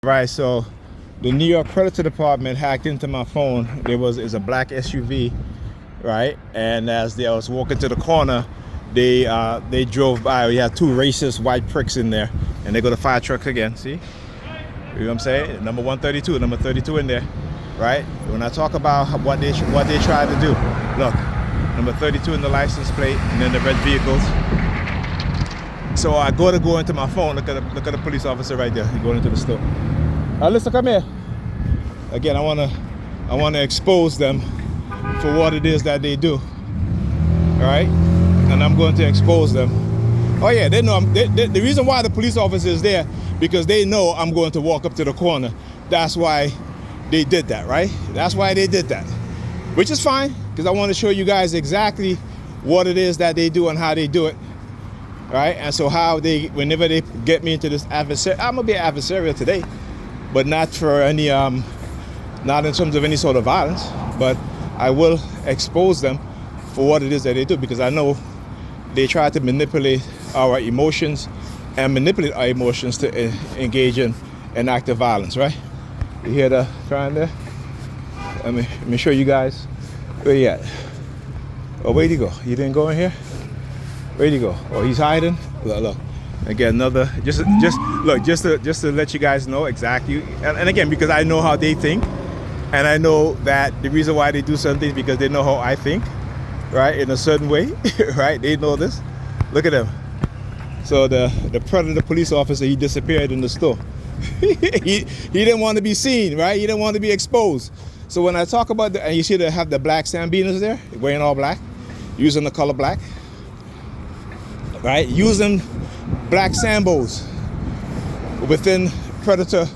Right, so the New York Predator Department hacked into my phone. It's a black SUV, right? And as I was walking to the corner, they drove by. We had two racist white pricks in there, and they go to fire trucks again. See, you know what I'm saying? Number 132, number 32 in there, right? When I talk about what they tried to do, look, number 32 in the license plate, and then the red vehicles. So I go into my phone. Look at the police officer right there. He's going into the store. Listen, come here. Again, I wanna expose them for what it is that they do. All right, and I'm going to expose them. Oh yeah, they know the reason why the police officer is there, because they know I'm going to walk up to the corner. That's why they did that, right? That's why they did that, which is fine, because I want to show you guys exactly what it is that they do and how they do it. Right, and so whenever they get me into this adversary, I'm gonna be adversarial today, but not for any, not in terms of any sort of violence, but I will expose them for what it is that they do, because I know they try to manipulate our emotions and manipulate our emotions to engage in an act of violence, right? You hear the crying there? Let me show you guys where you at. Oh, where'd he go? You didn't go in here? Where'd he go? Oh, he's hiding. Look. Again, another just to let you guys know exactly. And again, because I know how they think, and I know that the reason why they do certain things, because they know how I think, right? In a certain way, right? They know this. Look at them. So the Predator police officer, he disappeared in the store. he didn't want to be seen, right? He didn't want to be exposed. So when I talk about and you see they have the black Sambinas there, wearing all black, using the color black. Right, using black Sambos within Predator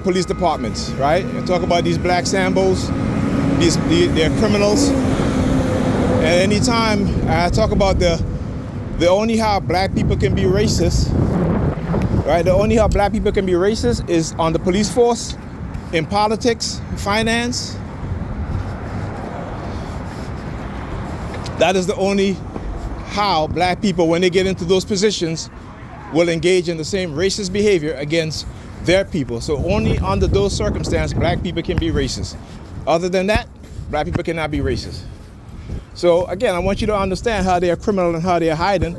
police departments, right? And talk about these black Sambos, they're criminals. And anytime I talk about the only how black people can be racist, right? The only how black people can be racist is on the police force, in politics, finance. That is the only how black people, when they get into those positions, will engage in the same racist behavior against their people. So only under those circumstances, black people can be racist. Other than that, black people cannot be racist. So again, I want you to understand how they are criminal and how they are hiding.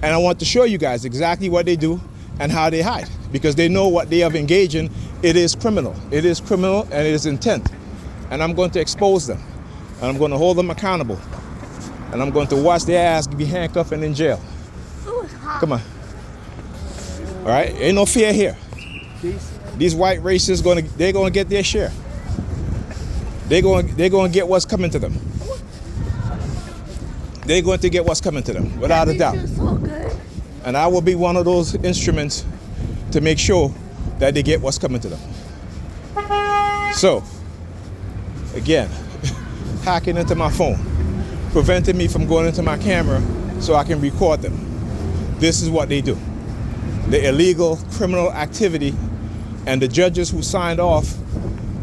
And I want to show you guys exactly what they do and how they hide, because they know what they have engaged in. It is criminal. It is criminal and it is intent. And I'm going to expose them. And I'm going to hold them accountable. And I'm going to watch their ass be handcuffed and in jail. Come on. All right, ain't no fear here. These white racists they're gonna get their share. They're going to get what's coming to them. They're going to get what's coming to them, without a doubt. And I will be one of those instruments to make sure that they get what's coming to them. So, again, hacking into my phone, preventing me from going into my camera so I can record them. This is what they do. The illegal criminal activity, and the judges who signed off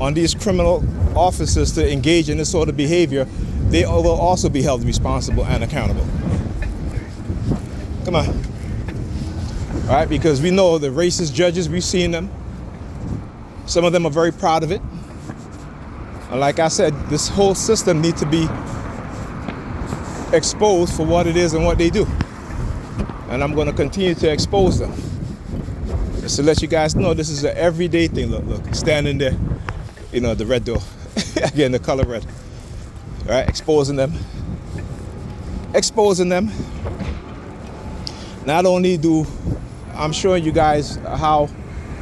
on these criminal officers to engage in this sort of behavior, they will also be held responsible and accountable. Come on. All right, because we know the racist judges, we've seen them. Some of them are very proud of it. And like I said, this whole system needs to be exposed for what it is and what they do. And I'm going to continue to expose them. Just to let you guys know, this is an everyday thing. Look, standing there, you know, the red door. Again, the color red. All right, exposing them. Exposing them. Not only I'm showing you guys how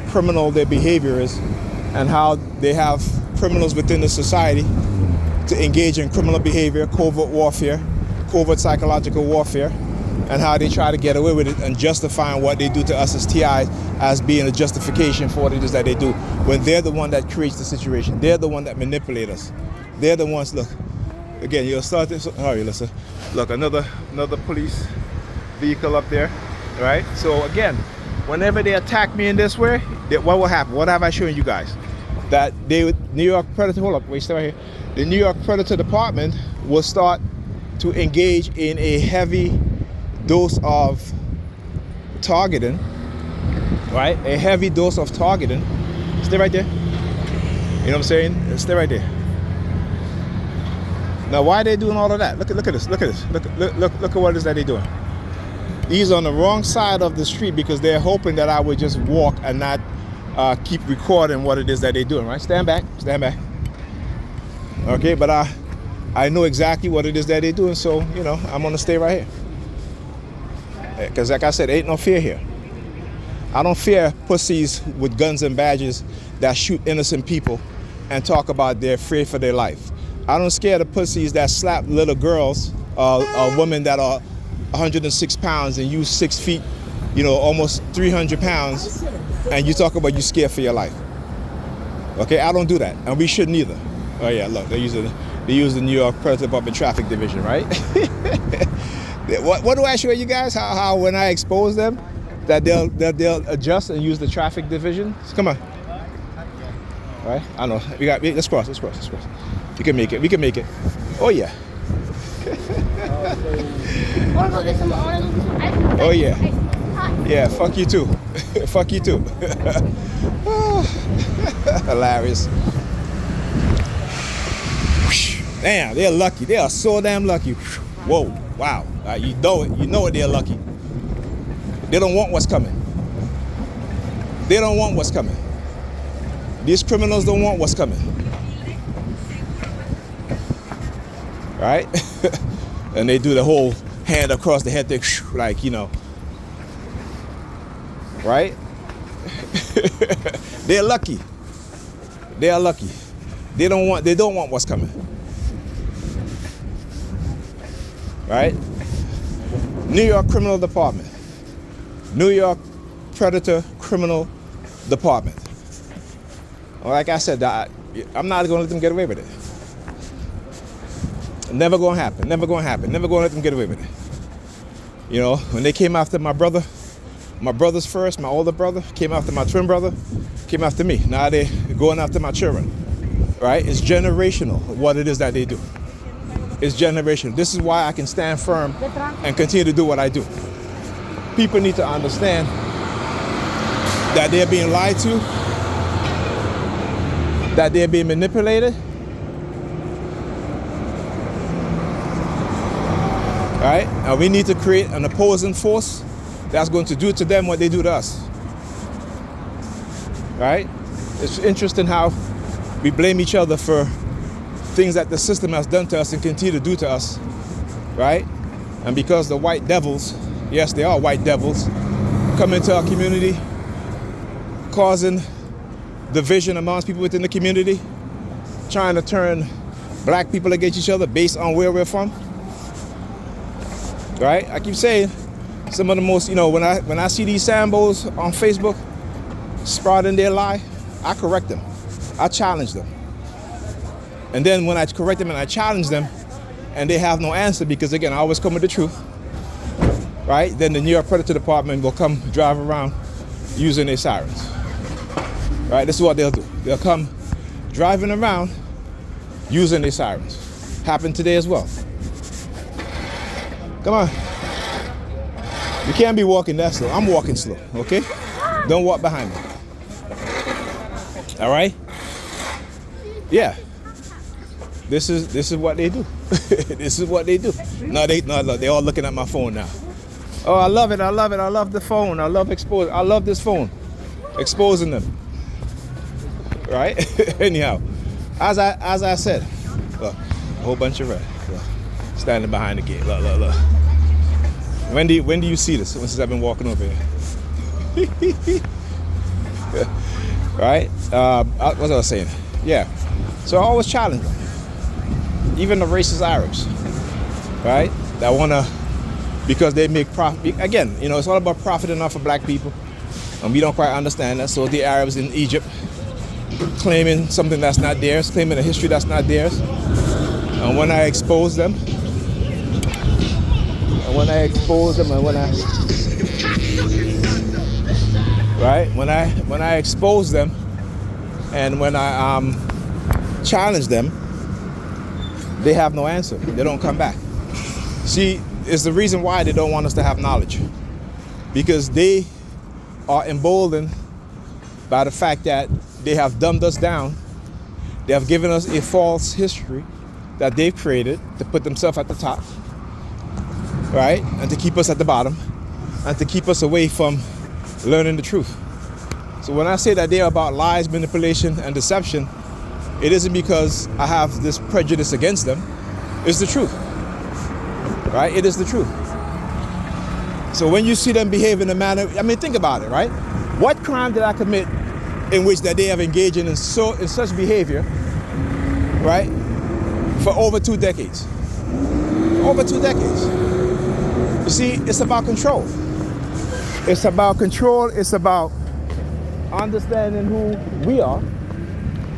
criminal their behavior is and how they have criminals within the society to engage in criminal behavior, covert warfare, covert psychological warfare, and how they try to get away with it and justifying what they do to us as TIs as being a justification for what it is that they do, when they're the one that creates the situation. They're the one that manipulate us. They're the ones, look, again, you'll start this, hurry, listen. Look, another police vehicle up there, right? So again, whenever they attack me in this way, what will happen? What have I shown you guys? That New York Predator, hold up, wait, stay right here. The New York Predator Department will start to engage in a heavy dose of targeting right? A heavy dose of targeting. Stay right there. You know what I'm saying? Stay right there. Now, why are they doing all of that? Look at this. Look at this. Look at what it is that they're doing. He's on the wrong side of the street because they're hoping that I would just walk and not keep recording what it is that they're doing, right? Stand back. Stand back. Okay, but I know exactly what it is that they're doing, so, you know, I'm going to stay right here. Because like I said, ain't no fear here. I don't fear pussies with guns and badges that shoot innocent people and talk about they're afraid for their life. I don't scare the pussies that slap little girls or women that are 106 pounds and you 6 feet, you know, almost 300 pounds, and you talk about you scared for your life. Okay, I don't do that, and we shouldn't either. Oh yeah, look, they use the New York Predators Dept traffic division, right? What do I show you guys? How when I expose them, that they'll adjust and use the traffic division. Come on. All right, I know. Let's cross. We can make it. We can make it. Oh yeah. Oh yeah. Yeah. Fuck you too. Fuck you too. Hilarious. Damn, they're lucky. They are so damn lucky. Whoa. Wow. You know it. You know it. They're lucky. They don't want what's coming. They don't want what's coming. These criminals don't want what's coming. Right? And they do the whole hand across the head thing, like, you know. Right? They're lucky. They are lucky. They don't want what's coming. Right? New York Criminal Department. New York Predator Criminal Department. Like I said, I'm not going to let them get away with it. Never going to happen. Never going to happen. Never going to let them get away with it. You know, when they came after my brothers first, my older brother, came after my twin brother, came after me. Now they're going after my children. Right? It's generational what it is that they do. It's generational. This is why I can stand firm and continue to do what I do. People need to understand that they're being lied to, that they're being manipulated. Right? And we need to create an opposing force that's going to do to them what they do to us. Right? It's interesting how we blame each other for things that the system has done to us and continue to do to us. Right? And because the white devils, yes, they are white devils, come into our community, causing division amongst people within the community, trying to turn black people against each other based on where we're from. Right? I keep saying, some of the most, you know, when I see these Sambos on Facebook sprouting their lie, I correct them. I challenge them. And then when I correct them and I challenge them, and they have no answer, because again, I always come with the truth, right? Then the New York Predator Department will come drive around using their sirens. Right? This is what they'll do. They'll come driving around using their sirens. Happened today as well. Come on. You can't be walking that slow. I'm walking slow, okay? Don't walk behind me. All right? Yeah. This is what they do. This is what they do. No, they're all looking at my phone now. Oh, I love it. I love it. I love the phone. I love exposing. I love this phone. Exposing them. Right? Anyhow, as I said, look, a whole bunch of red. Look, standing behind the gate. Look. When do you see this? Since I've been walking over here. Right? What was I saying? Yeah. So I always challenge them. Even the racist Arabs, right? That wanna, because they make profit. Again, you know, it's all about profiting off of black people, and we don't quite understand that. So the Arabs in Egypt claiming something that's not theirs, claiming a history that's not theirs. And when I expose them, and when I expose them, and when I expose them, and when I challenge them, they have no answer. They don't come back. See, it's the reason why they don't want us to have knowledge. Because they are emboldened by the fact that they have dumbed us down. They have given us a false history that they've created to put themselves at the top, right? And to keep us at the bottom, and to keep us away from learning the truth. So when I say that they're about lies, manipulation, and deception, it isn't because I have this prejudice against them. It's the truth, right? It is the truth. So when you see them behave in a manner, I mean, think about it, right? What crime did I commit in which that they have engaged in such behavior, right, for over 2 decades? Over 2 decades. You see, it's about control. It's about control. It's about understanding who we are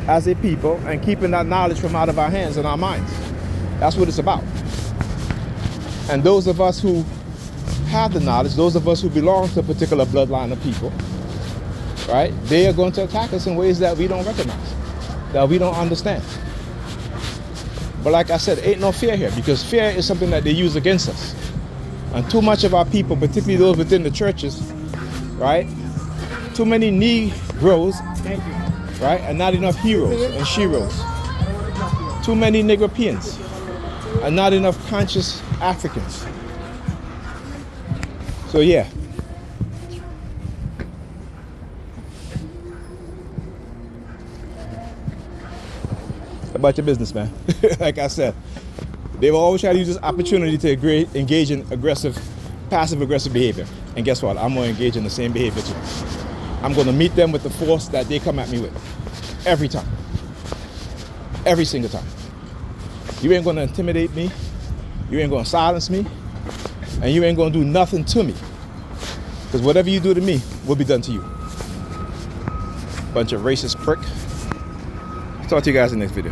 as a people and keeping that knowledge from out of our hands and our minds. That's what it's about. And those of us who have the knowledge, those of us who belong to a particular bloodline of people, right, they are going to attack us in ways that we don't recognize, that we don't understand. But like I said, ain't no fear here, because fear is something that they use against us. And too much of our people, particularly those within the churches, right, too many Negroes, right, and not enough heroes and sheroes. Too many Negropeans and not enough conscious Africans. So yeah. About your business, man. Like I said, they will always try to use this opportunity to engage in passive-aggressive behavior. And guess what? I'm going to engage in the same behavior too. I'm going to meet them with the force that they come at me with. Every time. Every single time. You ain't going to intimidate me. You ain't going to silence me. And you ain't going to do nothing to me. Because whatever you do to me will be done to you. Bunch of racist prick. Talk to you guys in the next video.